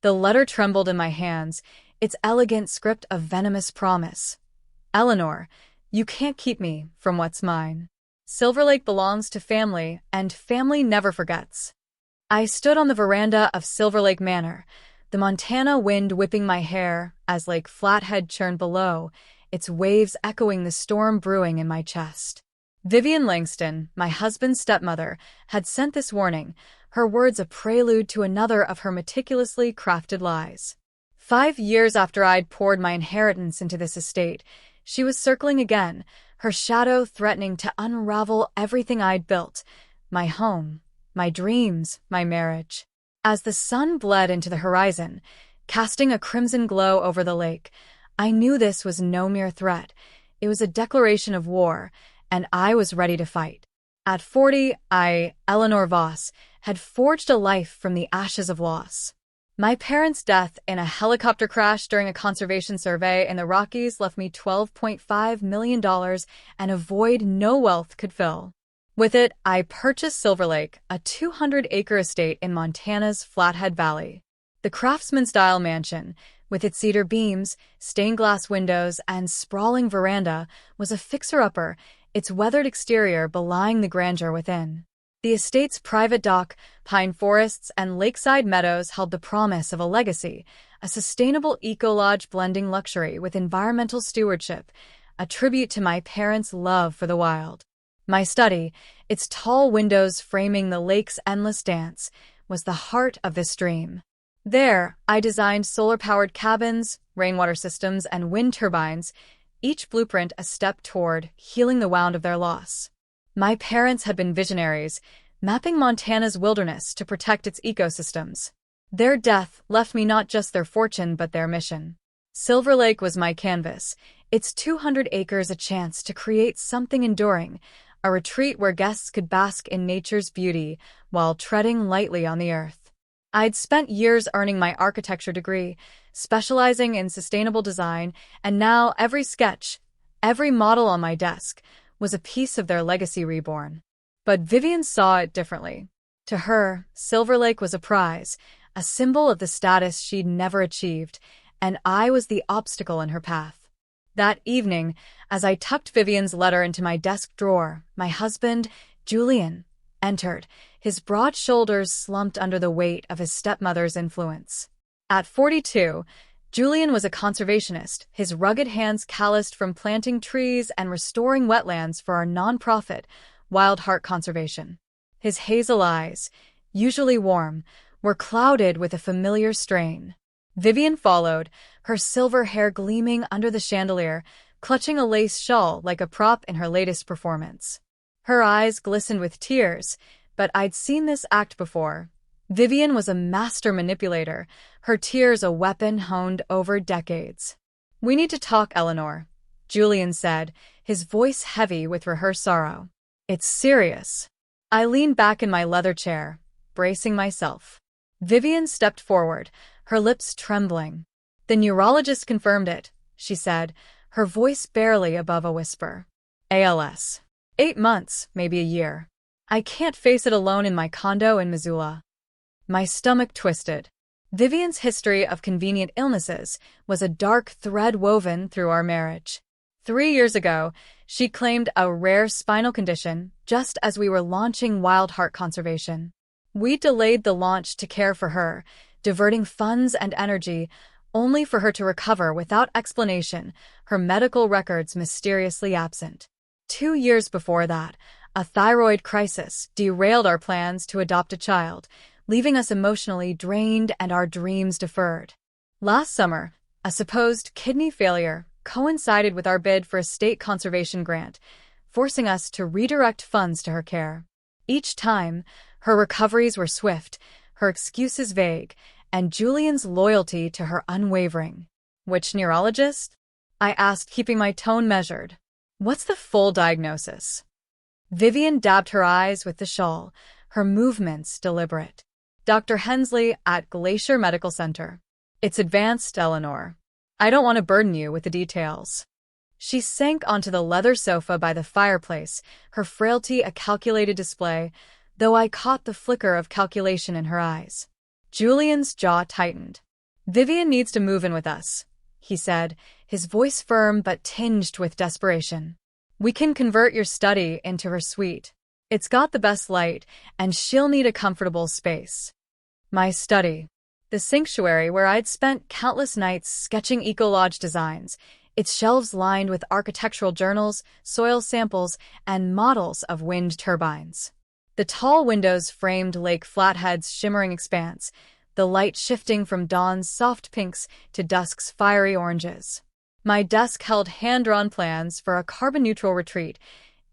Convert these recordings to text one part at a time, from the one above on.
The letter trembled in my hands, its elegant script a venomous promise. Eleanor, you can't keep me from what's mine. Silver Lake belongs to family, and family never forgets. I stood on the veranda of Silver Lake Manor, the Montana wind whipping my hair as Lake Flathead churned below, its waves echoing the storm brewing in my chest. Vivian Langston, my husband's stepmother, had sent this warning, her words a prelude to another of her meticulously crafted lies. 5 years after I'd poured my inheritance into this estate, she was circling again, her shadow threatening to unravel everything I'd built, my home, my dreams, my marriage. As the sun bled into the horizon, casting a crimson glow over the lake, I knew this was no mere threat. It was a declaration of war, and I was ready to fight. At 40, I, Eleanor Voss, had forged a life from the ashes of loss. My parents' death in a helicopter crash during a conservation survey in the Rockies left me $12.5 million and a void no wealth could fill. With it, I purchased Silver Lake, a 200-acre estate in Montana's Flathead Valley. The craftsman-style mansion, with its cedar beams, stained glass windows, and sprawling veranda, was a fixer-upper, its weathered exterior belying the grandeur within. The estate's private dock, pine forests, and lakeside meadows held the promise of a legacy, a sustainable eco-lodge blending luxury with environmental stewardship, a tribute to my parents' love for the wild. My study, its tall windows framing the lake's endless dance, was the heart of this dream. There, I designed solar-powered cabins, rainwater systems, and wind turbines, each blueprint a step toward healing the wound of their loss. My parents had been visionaries, mapping Montana's wilderness to protect its ecosystems. Their death left me not just their fortune but their mission. Silver Lake was my canvas, its 200 acres a chance to create something enduring, a retreat where guests could bask in nature's beauty while treading lightly on the earth. I'd spent years earning my architecture degree, specializing in sustainable design, and now every sketch, every model on my desk, was a piece of their legacy reborn. But Vivian saw it differently. To her, Silver Lake was a prize, a symbol of the status she'd never achieved, and I was the obstacle in her path. That evening, as I tucked Vivian's letter into my desk drawer, my husband, Julian, entered, his broad shoulders slumped under the weight of his stepmother's influence. At 42, Julian was a conservationist, his rugged hands calloused from planting trees and restoring wetlands for our nonprofit, Wild Heart Conservation. His hazel eyes, usually warm, were clouded with a familiar strain. Vivian followed, her silver hair gleaming under the chandelier, clutching a lace shawl like a prop in her latest performance. Her eyes glistened with tears, but I'd seen this act before. Vivian was a master manipulator, her tears a weapon honed over decades. "We need to talk, Eleanor," Julian said, his voice heavy with rehearsed sorrow. "It's serious." I leaned back in my leather chair, bracing myself. Vivian stepped forward, her lips trembling. "The neurologist confirmed it," she said, her voice barely above a whisper. "ALS. 8 months, maybe a year. I can't face it alone in my condo in Missoula." My stomach twisted. Vivian's history of convenient illnesses was a dark thread woven through our marriage. 3 years ago, she claimed a rare spinal condition just as we were launching Wild Heart Conservation. We delayed the launch to care for her, diverting funds and energy, only for her to recover without explanation, her medical records mysteriously absent. 2 years before that, a thyroid crisis derailed our plans to adopt a child, leaving us emotionally drained and our dreams deferred. Last summer, a supposed kidney failure coincided with our bid for a state conservation grant, forcing us to redirect funds to her care. Each time, her recoveries were swift, her excuses vague, and Julian's loyalty to her unwavering. "Which neurologist?" I asked, keeping my tone measured. "What's the full diagnosis?" Vivian dabbed her eyes with the shawl, her movements deliberate. "Dr. Hensley at Glacier Medical Center. It's advanced, Eleanor. I don't want to burden you with the details." She sank onto the leather sofa by the fireplace, her frailty a calculated display, though I caught the flicker of calculation in her eyes. Julian's jaw tightened. Vivian needs to move in with us, he said, his voice firm but tinged with desperation. We can convert your study into her suite. It's got the best light, and she'll need a comfortable space. My study. The sanctuary where I'd spent countless nights sketching eco-lodge designs, its shelves lined with architectural journals, soil samples, and models of wind turbines. The tall windows framed Lake Flathead's shimmering expanse, the light shifting from dawn's soft pinks to dusk's fiery oranges. My desk held hand-drawn plans for a carbon-neutral retreat,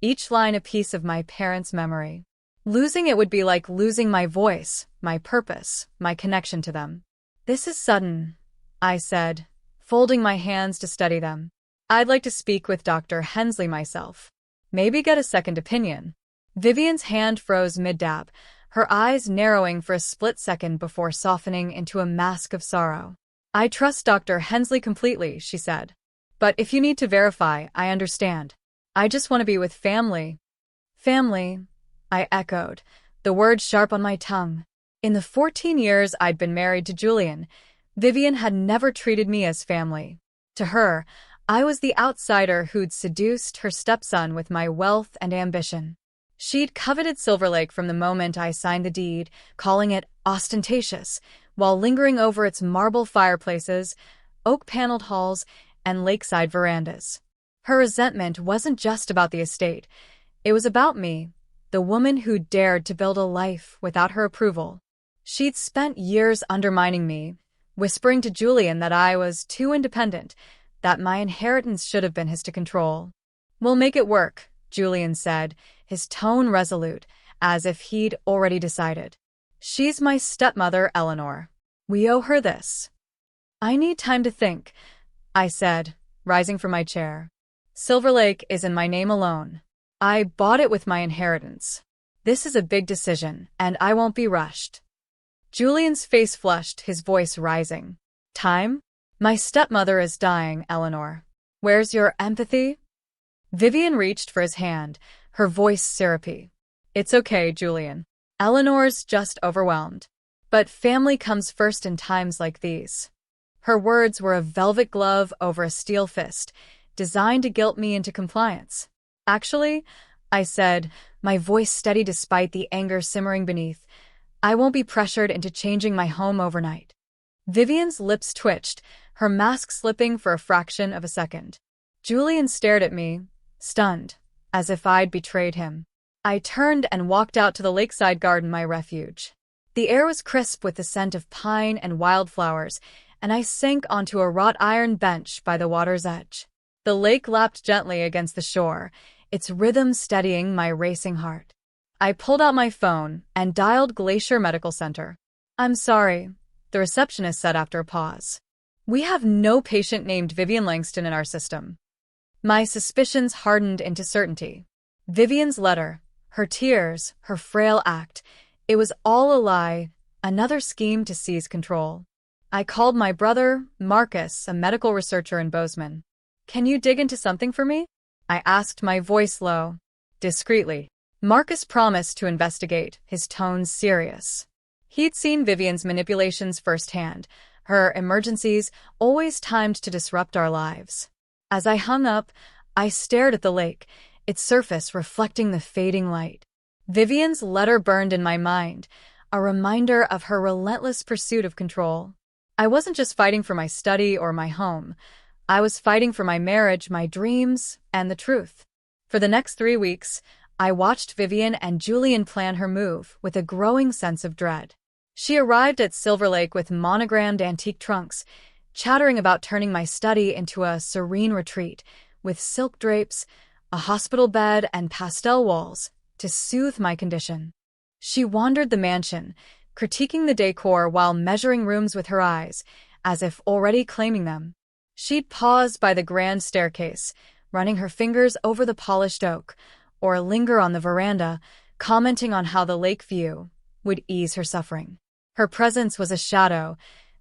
each line a piece of my parents' memory. Losing it would be like losing my voice, my purpose, my connection to them. This is sudden, I said, folding my hands to study them. I'd like to speak with Dr. Hensley myself. Maybe get a second opinion. Vivian's hand froze mid-dab, her eyes narrowing for a split second before softening into a mask of sorrow. I trust Dr. Hensley completely, she said. But if you need to verify, I understand. I just want to be with family. Family, I echoed, the word sharp on my tongue. In the 14 years I'd been married to Julian, Vivian had never treated me as family. To her, I was the outsider who'd seduced her stepson with my wealth and ambition. She'd coveted Silver Lake from the moment I signed the deed, calling it ostentatious, while lingering over its marble fireplaces, oak-paneled halls, and lakeside verandas. Her resentment wasn't just about the estate. It was about me, the woman who dared to build a life without her approval. She'd spent years undermining me, whispering to Julian that I was too independent, that my inheritance should have been his to control. We'll make it work, Julian said, his tone resolute, as if he'd already decided. She's my stepmother, Eleanor. We owe her this. I need time to think, I said, rising from my chair. Silver Lake is in my name alone. I bought it with my inheritance. This is a big decision, and I won't be rushed. Julian's face flushed, his voice rising. Time? My stepmother is dying, Eleanor. Where's your empathy? Vivian reached for his hand, her voice syrupy. It's okay, Julian. Eleanor's just overwhelmed. But family comes first in times like these. Her words were a velvet glove over a steel fist, designed to guilt me into compliance. Actually, I said, my voice steady despite the anger simmering beneath, I won't be pressured into changing my home overnight. Vivian's lips twitched, her mask slipping for a fraction of a second. Julian stared at me, stunned, as if I'd betrayed him. I turned and walked out to the lakeside garden, my refuge. The air was crisp with the scent of pine and wildflowers, and I sank onto a wrought iron bench by the water's edge. The lake lapped gently against the shore, its rhythm steadying my racing heart. I pulled out my phone and dialed Glacier Medical Center. I'm sorry, the receptionist said after a pause. We have no patient named Vivian Langston in our system. My suspicions hardened into certainty. Vivian's letter, her tears, her frail act, it was all a lie, another scheme to seize control. I called my brother, Marcus, a medical researcher in Bozeman. Can you dig into something for me? I asked, my voice low. Discreetly. Marcus promised to investigate, his tone serious. He'd seen Vivian's manipulations firsthand, her emergencies always timed to disrupt our lives. As I hung up, I stared at the lake, its surface reflecting the fading light. Vivian's letter burned in my mind, a reminder of her relentless pursuit of control. I wasn't just fighting for my study or my home. I was fighting for my marriage, my dreams, and the truth. For the next 3 weeks, I watched Vivian and Julian plan her move with a growing sense of dread. She arrived at Silver Lake with monogrammed antique trunks, chattering about turning my study into a serene retreat, with silk drapes, a hospital bed, and pastel walls to soothe my condition. She wandered the mansion, critiquing the decor while measuring rooms with her eyes, as if already claiming them. She'd pause by the grand staircase, running her fingers over the polished oak, or linger on the veranda, commenting on how the lake view would ease her suffering. Her presence was a shadow,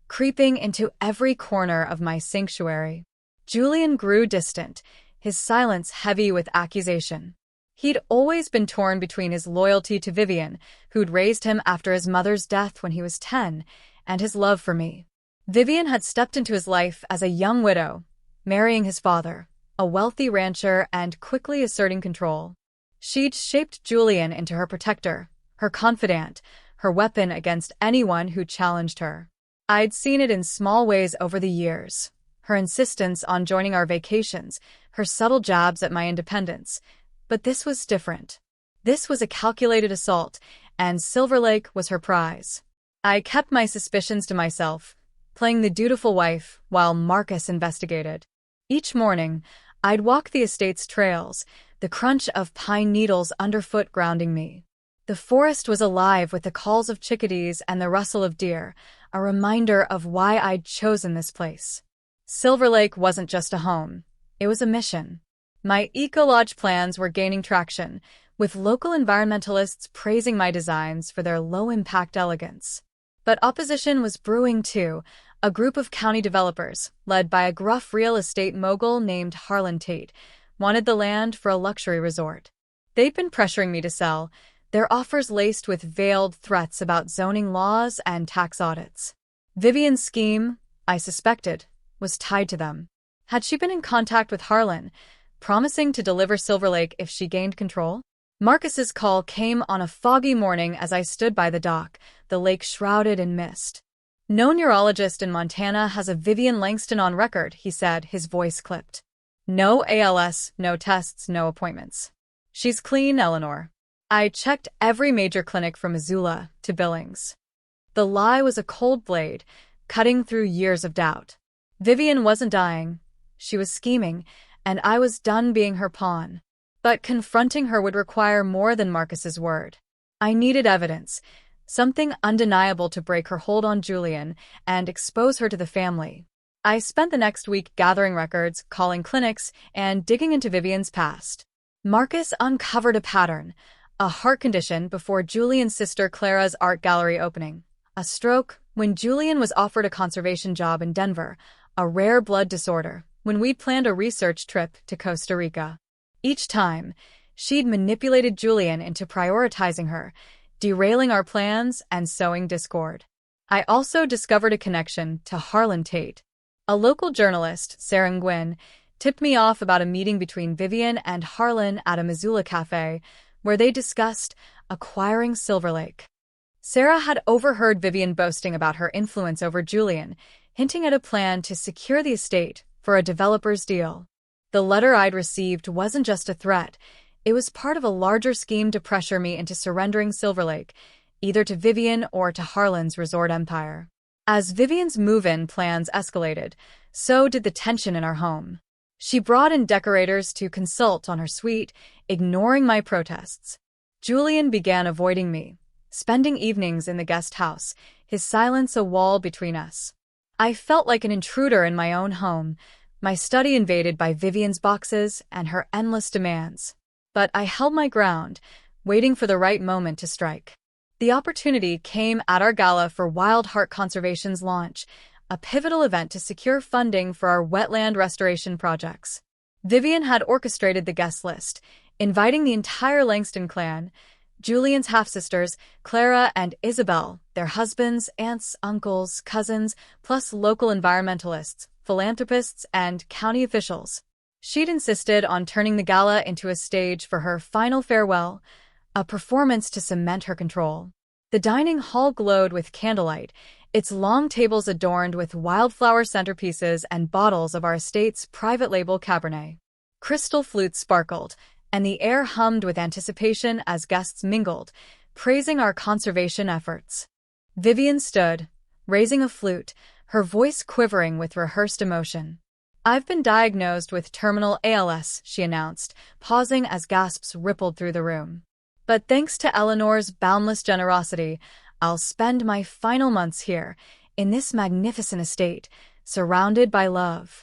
creeping into every corner of my sanctuary. Julian grew distant, his silence heavy with accusation. He'd always been torn between his loyalty to Vivian, who'd raised him after his mother's death when he was 10, and his love for me. Vivian had stepped into his life as a young widow, marrying his father, a wealthy rancher, and quickly asserting control. She'd shaped Julian into her protector, her confidant, her weapon against anyone who challenged her. I'd seen it in small ways over the years. Her insistence on joining our vacations, her subtle jabs at my independence. But this was different. This was a calculated assault, and Silver Lake was her prize. I kept my suspicions to myself, playing the dutiful wife while Marcus investigated. Each morning, I'd walk the estate's trails, the crunch of pine needles underfoot grounding me. The forest was alive with the calls of chickadees and the rustle of deer, a reminder of why I'd chosen this place. Silver Lake wasn't just a home. It was a mission. My eco-lodge plans were gaining traction, with local environmentalists praising my designs for their low-impact elegance. But opposition was brewing too. A group of county developers, led by a gruff real estate mogul named Harlan Tate, wanted the land for a luxury resort. They'd been pressuring me to sell, their offers laced with veiled threats about zoning laws and tax audits. Vivian's scheme, I suspected, was tied to them. Had she been in contact with Harlan, promising to deliver Silver Lake if she gained control? Marcus's call came on a foggy morning as I stood by the dock, the lake shrouded in mist. "No neurologist in Montana has a Vivian Langston on record," he said, his voice clipped. "No ALS, no tests, no appointments. She's clean, Eleanor." I checked every major clinic from Missoula to Billings. The lie was a cold blade, cutting through years of doubt. Vivian wasn't dying. She was scheming, and I was done being her pawn. But confronting her would require more than Marcus's word. I needed evidence, something undeniable to break her hold on Julian and expose her to the family. I spent the next week gathering records, calling clinics, and digging into Vivian's past. Marcus uncovered a pattern, a heart condition before Julian's sister Clara's art gallery opening, a stroke when Julian was offered a conservation job in Denver, a rare blood disorder when we'd planned a research trip to Costa Rica. Each time, she'd manipulated Julian into prioritizing her, derailing our plans and sowing discord. I also discovered a connection to Harlan Tate. A local journalist, Sarah Nguyen, tipped me off about a meeting between Vivian and Harlan at a Missoula cafe where they discussed acquiring Silver Lake. Sarah had overheard Vivian boasting about her influence over Julian, hinting at a plan to secure the estate for a developer's deal. The letter I'd received wasn't just a threat. It was part of a larger scheme to pressure me into surrendering Silver Lake, either to Vivian or to Harlan's resort empire. As Vivian's move-in plans escalated, so did the tension in our home. She brought in decorators to consult on her suite, ignoring my protests. Julian began avoiding me, spending evenings in the guest house, his silence a wall between us. I felt like an intruder in my own home, my study invaded by Vivian's boxes and her endless demands. But I held my ground, waiting for the right moment to strike. The opportunity came at our gala for Wild Heart Conservation's launch, a pivotal event to secure funding for our wetland restoration projects. Vivian had orchestrated the guest list, inviting the entire Langston clan, Julian's half-sisters, Clara and Isabel, their husbands, aunts, uncles, cousins, plus local environmentalists, philanthropists, and county officials. She'd insisted on turning the gala into a stage for her final farewell, a performance to cement her control. The dining hall glowed with candlelight, its long tables adorned with wildflower centerpieces and bottles of our estate's private label Cabernet. Crystal flutes sparkled, and the air hummed with anticipation as guests mingled, praising our conservation efforts. Vivian stood, raising a flute, her voice quivering with rehearsed emotion. "I've been diagnosed with terminal ALS," she announced, pausing as gasps rippled through the room. "But thanks to Eleanor's boundless generosity, I'll spend my final months here, in this magnificent estate, surrounded by love."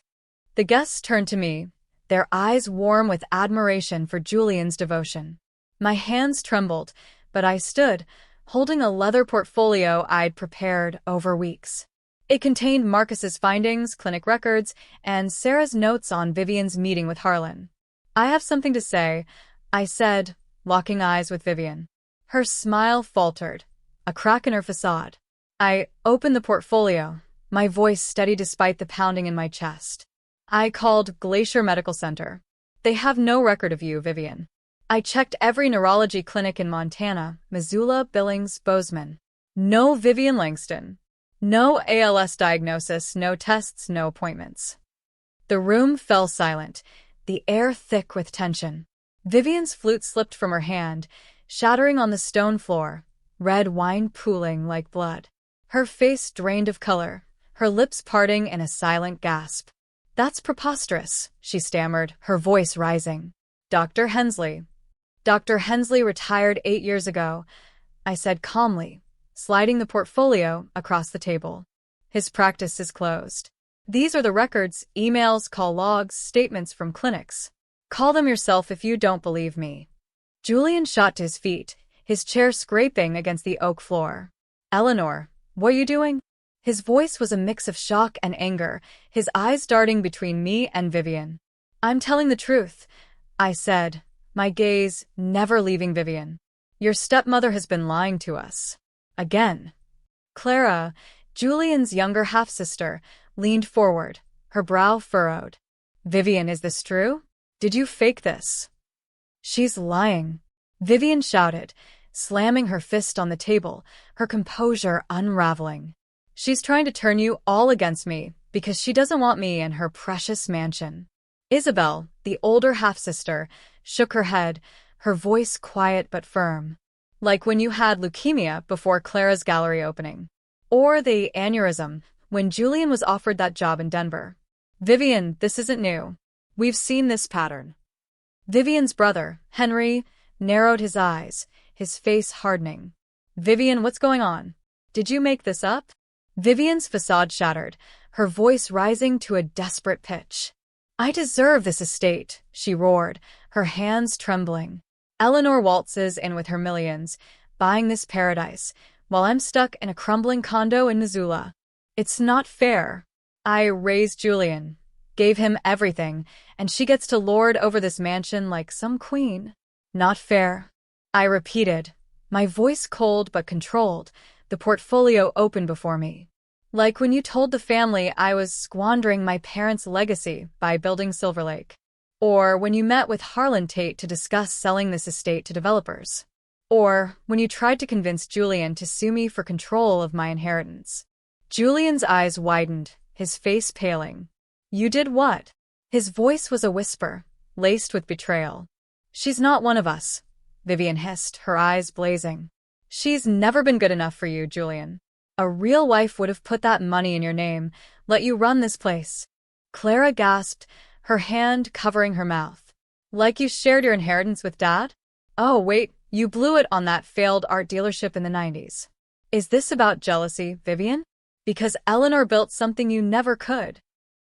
The guests turned to me, their eyes warm with admiration for Julian's devotion. My hands trembled, but I stood, holding a leather portfolio I'd prepared over weeks. It contained Marcus's findings, clinic records, and Sarah's notes on Vivian's meeting with Harlan. "I have something to say," I said, locking eyes with Vivian. Her smile faltered, a crack in her facade. I opened the portfolio, my voice steady despite the pounding in my chest. I called Glacier Medical Center. They have no record of you, Vivian. I checked every neurology clinic in Montana, Missoula, Billings, Bozeman. No Vivian Langston. No ALS diagnosis, no tests, no appointments. The room fell silent, the air thick with tension. Vivian's flute slipped from her hand, shattering on the stone floor, red wine pooling like blood. Her face drained of color, her lips parting in a silent gasp. "That's preposterous," she stammered, her voice rising. "Dr. Hensley. Dr. Hensley retired 8 years ago," I said calmly, sliding the portfolio across the table. "His practice is closed. These are the records, emails, call logs, statements from clinics. Call them yourself if you don't believe me." Julian shot to his feet, his chair scraping against the oak floor. "Eleanor, what are you doing?" His voice was a mix of shock and anger, his eyes darting between me and Vivian. "I'm telling the truth," I said, my gaze never leaving Vivian. "Your stepmother has been lying to us. Again." Clara, Julian's younger half-sister, leaned forward, her brow furrowed. "Vivian, is this true? Did you fake this?" "She's lying," Vivian shouted, slamming her fist on the table, her composure unraveling. "She's trying to turn you all against me because she doesn't want me in her precious mansion." Isabel, the older half-sister, shook her head, her voice quiet but firm. "Like when you had leukemia before Clara's gallery opening. Or the aneurysm when Julian was offered that job in Denver. Vivian, this isn't new. We've seen this pattern." Vivian's brother, Henry, narrowed his eyes, his face hardening. "Vivian, what's going on? Did you make this up?" Vivian's facade shattered, her voice rising to a desperate pitch. "I deserve this estate," she roared, her hands trembling. "Eleanor waltzes in with her millions, buying this paradise, while I'm stuck in a crumbling condo in Missoula. It's not fair. I raised Julian, gave him everything, and she gets to lord over this mansion like some queen. Not fair." I repeated, my voice cold but controlled, the portfolio open before me. "Like when you told the family I was squandering my parents' legacy by building Silver Lake. Or when you met with Harlan Tate to discuss selling this estate to developers. Or when you tried to convince Julian to sue me for control of my inheritance." Julian's eyes widened, his face paling. "You did what?" His voice was a whisper, laced with betrayal. "She's not one of us," Vivian hissed, her eyes blazing. "She's never been good enough for you, Julian. A real wife would have put that money in your name, let you run this place." Clara gasped, her hand covering her mouth. "Like you shared your inheritance with Dad? Oh, wait, you blew it on that failed art dealership in the 90s. Is this about jealousy, Vivian? Because Eleanor built something you never could."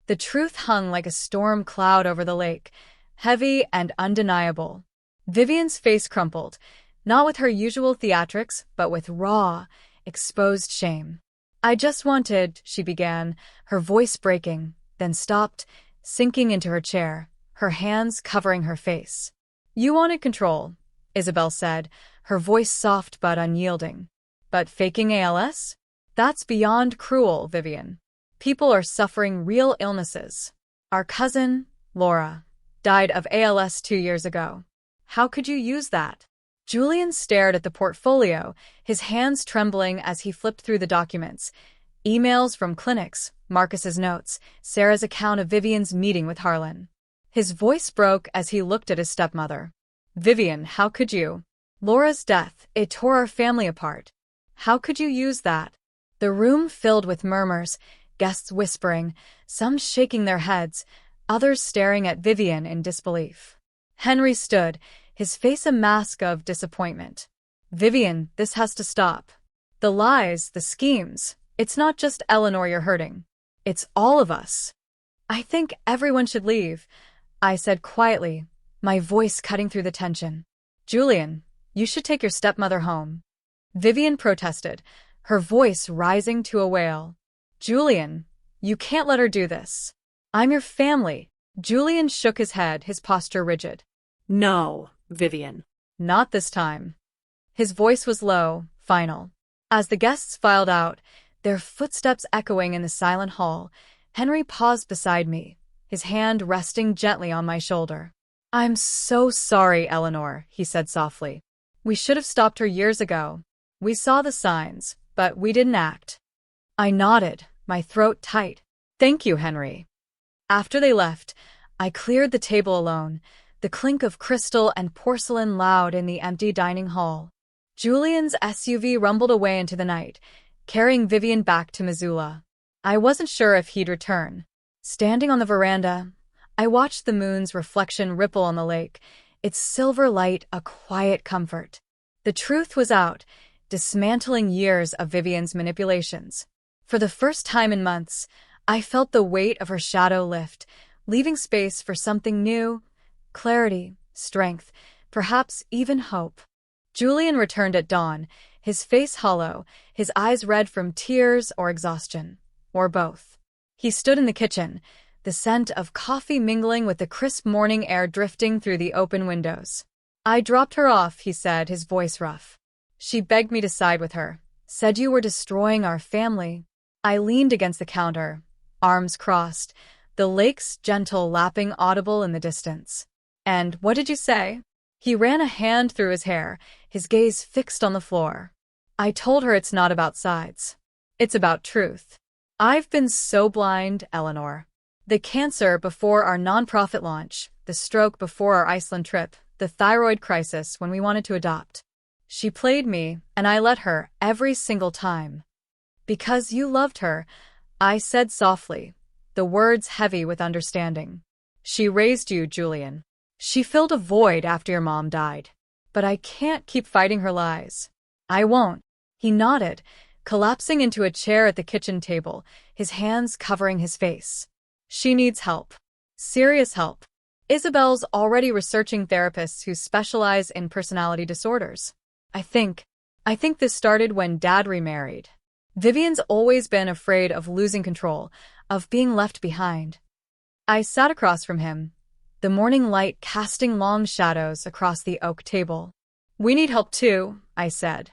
The truth hung like a storm cloud over the lake, heavy and undeniable. Vivian's face crumpled, not with her usual theatrics, but with raw, exposed shame. "I just wanted," she began, her voice breaking, then stopped, sinking into her chair, her hands covering her face. "You wanted control," Isabel said, her voice soft but unyielding. "But faking ALS? That's beyond cruel, Vivian. People are suffering real illnesses. Our cousin, Laura, died of ALS 2 years ago. How could you use that?" Julian stared at the portfolio, his hands trembling as he flipped through the documents. Emails from clinics, Marcus's notes, Sarah's account of Vivian's meeting with Harlan. His voice broke as he looked at his stepmother. "Vivian, how could you? Laura's death, it tore our family apart. How could you use that?" The room filled with murmurs, guests whispering, some shaking their heads, others staring at Vivian in disbelief. Henry stood, his face a mask of disappointment. "Vivian, this has to stop. The lies, the schemes, it's not just Eleanor you're hurting. It's all of us." "I think everyone should leave," I said quietly, my voice cutting through the tension. "Julian, you should take your stepmother home," Vivian protested, her voice rising to a wail. "Julian, you can't let her do this. I'm your family." Julian shook his head, his posture rigid. "No, Vivian." "Not this time." His voice was low, final. As the guests filed out, their footsteps echoing in the silent hall. Henry paused beside me, his hand resting gently on my shoulder. "I'm so sorry, Eleanor," he said softly. "We should have stopped her years ago. We saw the signs, but we didn't act." I nodded, my throat tight. "Thank you, Henry." After they left, I cleared the table alone, the clink of crystal and porcelain loud in the empty dining hall. Julian's SUV rumbled away into the night, carrying Vivian back to Missoula. I wasn't sure if he'd return. Standing on the veranda, I watched the moon's reflection ripple on the lake, its silver light a quiet comfort. The truth was out, dismantling years of Vivian's manipulations. For the first time in months, I felt the weight of her shadow lift, leaving space for something new, clarity, strength, perhaps even hope. Julian returned at dawn, his face hollow, his eyes red from tears or exhaustion, or both. He stood in the kitchen, the scent of coffee mingling with the crisp morning air drifting through the open windows. "I dropped her off," he said, his voice rough. "She begged me to side with her, said you were destroying our family." I leaned against the counter, arms crossed, the lake's gentle lapping audible in the distance. "And what did you say?" He ran a hand through his hair, his gaze fixed on the floor. "I told her it's not about sides. It's about truth. I've been so blind, Eleanor. The cancer before our nonprofit launch, the stroke before our Iceland trip, the thyroid crisis when we wanted to adopt. She played me, and I let her every single time. Because you loved her," I said softly, the words heavy with understanding. "She raised you, Julian. She filled a void after your mom died. But I can't keep fighting her lies." "I won't." He nodded, collapsing into a chair at the kitchen table, his hands covering his face. "She needs help. Serious help. Isabel's already researching therapists who specialize in personality disorders. I think this started when Dad remarried. Vivian's always been afraid of losing control, of being left behind." I sat across from him, the morning light casting long shadows across the oak table. "We need help too," I said.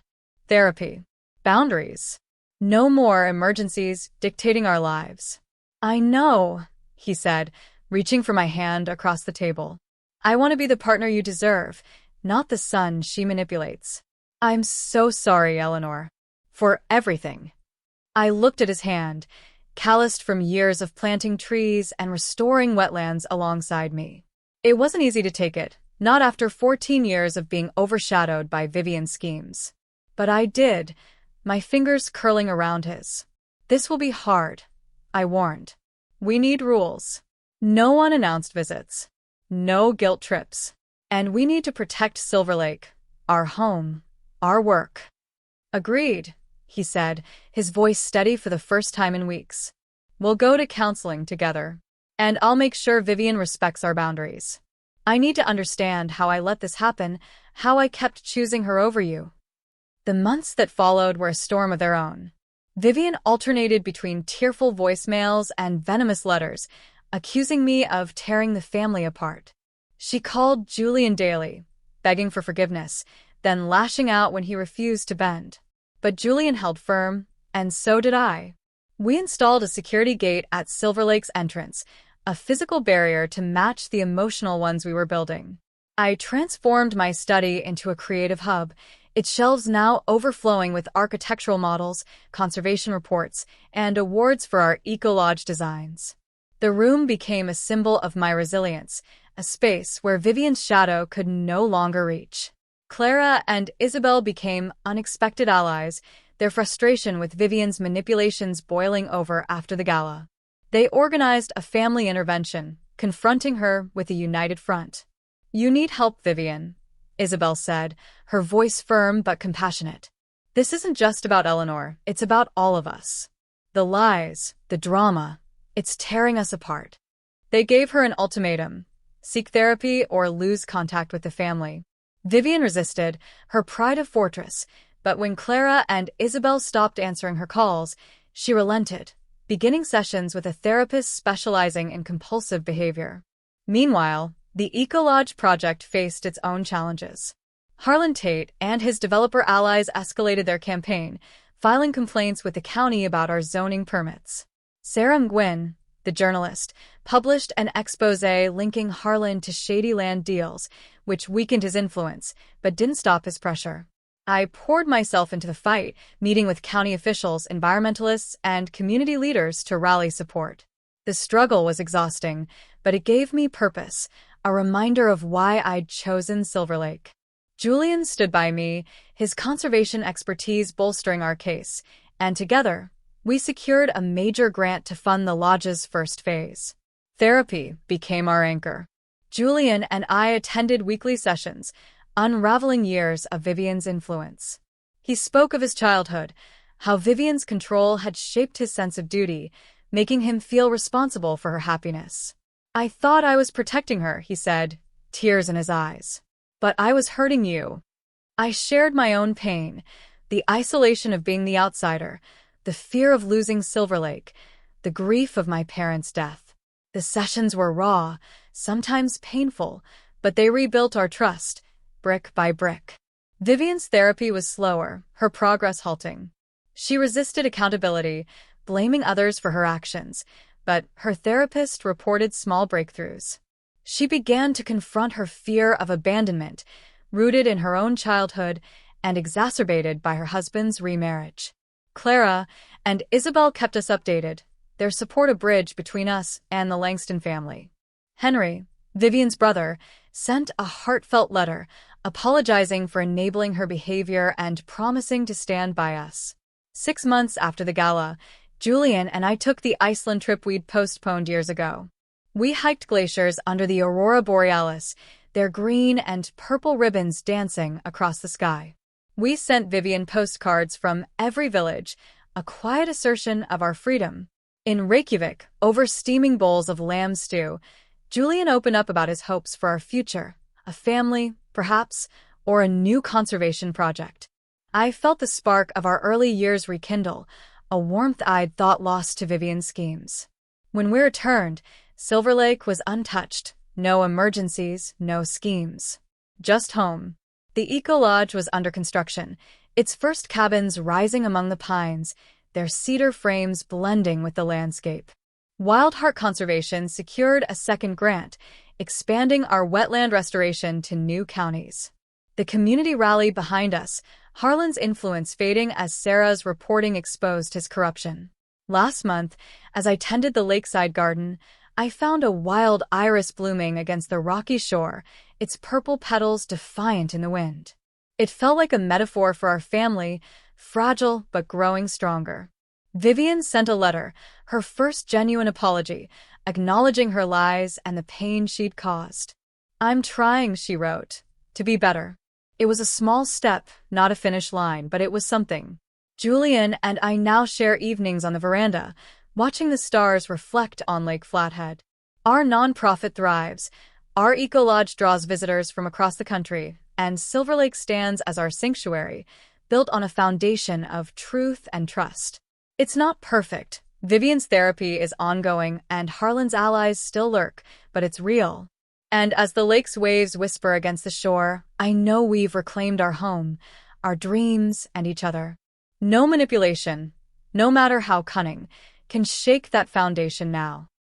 "Therapy. Boundaries. No more emergencies dictating our lives." "I know," he said, reaching for my hand across the table. "I want to be the partner you deserve, not the son she manipulates. I'm so sorry, Eleanor. For everything." I looked at his hand, calloused from years of planting trees and restoring wetlands alongside me. It wasn't easy to take it, not after 14 years of being overshadowed by Vivian's schemes. But I did, my fingers curling around his. "This will be hard," I warned. "We need rules. No unannounced visits. No guilt trips. And we need to protect Silver Lake, our home, our work." "Agreed," he said, his voice steady for the first time in weeks. "We'll go to counseling together. And I'll make sure Vivian respects our boundaries. I need to understand how I let this happen, how I kept choosing her over you." The months that followed were a storm of their own. Vivian alternated between tearful voicemails and venomous letters, accusing me of tearing the family apart. She called Julian daily, begging for forgiveness, then lashing out when he refused to bend. But Julian held firm, and so did I. We installed a security gate at Silver Lake's entrance, a physical barrier to match the emotional ones we were building. I transformed my study into a creative hub, its shelves now overflowing with architectural models, conservation reports, and awards for our eco-lodge designs. The room became a symbol of my resilience, a space where Vivian's shadow could no longer reach. Clara and Isabel became unexpected allies, their frustration with Vivian's manipulations boiling over after the gala. They organized a family intervention, confronting her with a united front. "You need help, Vivian," Isabel said, her voice firm but compassionate. "This isn't just about Eleanor, it's about all of us. The lies, the drama, it's tearing us apart." They gave her an ultimatum: seek therapy or lose contact with the family. Vivian resisted, her pride a fortress, but when Clara and Isabel stopped answering her calls, she relented, beginning sessions with a therapist specializing in compulsive behavior. Meanwhile, the Eco-Lodge project faced its own challenges. Harlan Tate and his developer allies escalated their campaign, filing complaints with the county about our zoning permits. Sarah Nguyen, the journalist, published an exposé linking Harlan to shady land deals, which weakened his influence, but didn't stop his pressure. I poured myself into the fight, meeting with county officials, environmentalists, and community leaders to rally support. The struggle was exhausting, but it gave me purpose, a reminder of why I'd chosen Silver Lake. Julian stood by me, his conservation expertise bolstering our case, and together, we secured a major grant to fund the lodge's first phase. Therapy became our anchor. Julian and I attended weekly sessions, unraveling years of Vivian's influence. He spoke of his childhood, how Vivian's control had shaped his sense of duty, making him feel responsible for her happiness. "I thought I was protecting her," he said, tears in his eyes. "But I was hurting you." I shared my own pain, the isolation of being the outsider, the fear of losing Silver Lake, the grief of my parents' death. The sessions were raw, sometimes painful, but they rebuilt our trust, brick by brick. Vivian's therapy was slower, her progress halting. She resisted accountability, blaming others for her actions, but her therapist reported small breakthroughs. She began to confront her fear of abandonment, rooted in her own childhood and exacerbated by her husband's remarriage. Clara and Isabel kept us updated, their support a bridge between us and the Langston family. Henry, Vivian's brother, sent a heartfelt letter, apologizing for enabling her behavior and promising to stand by us. 6 months after the gala, Julian and I took the Iceland trip we'd postponed years ago. We hiked glaciers under the aurora borealis, their green and purple ribbons dancing across the sky. We sent Vivian postcards from every village, a quiet assertion of our freedom. In Reykjavik, over steaming bowls of lamb stew, Julian opened up about his hopes for our future, a family, perhaps, or a new conservation project. I felt the spark of our early years rekindle, a warmth I'd thought lost to Vivian's schemes. When we returned, Silver Lake was untouched, no emergencies, no schemes. Just home. The Eco Lodge was under construction, its first cabins rising among the pines, their cedar frames blending with the landscape. Wildheart Conservation secured a second grant, expanding our wetland restoration to new counties. The community rallied behind us, Harlan's influence fading as Sarah's reporting exposed his corruption. Last month, as I tended the lakeside garden, I found a wild iris blooming against the rocky shore, its purple petals defiant in the wind. It felt like a metaphor for our family, fragile but growing stronger. Vivian sent a letter, her first genuine apology, acknowledging her lies and the pain she'd caused. "I'm trying," she wrote, "to be better." It was a small step, not a finish line, but it was something. Julian and I now share evenings on the veranda, watching the stars reflect on Lake Flathead. Our nonprofit thrives. Our Eco Lodge draws visitors from across the country, and Silver Lake stands as our sanctuary, built on a foundation of truth and trust. It's not perfect. Vivian's therapy is ongoing, and Harlan's allies still lurk, but it's real. And as the lake's waves whisper against the shore, I know we've reclaimed our home, our dreams, and each other. No manipulation, no matter how cunning, can shake that foundation now.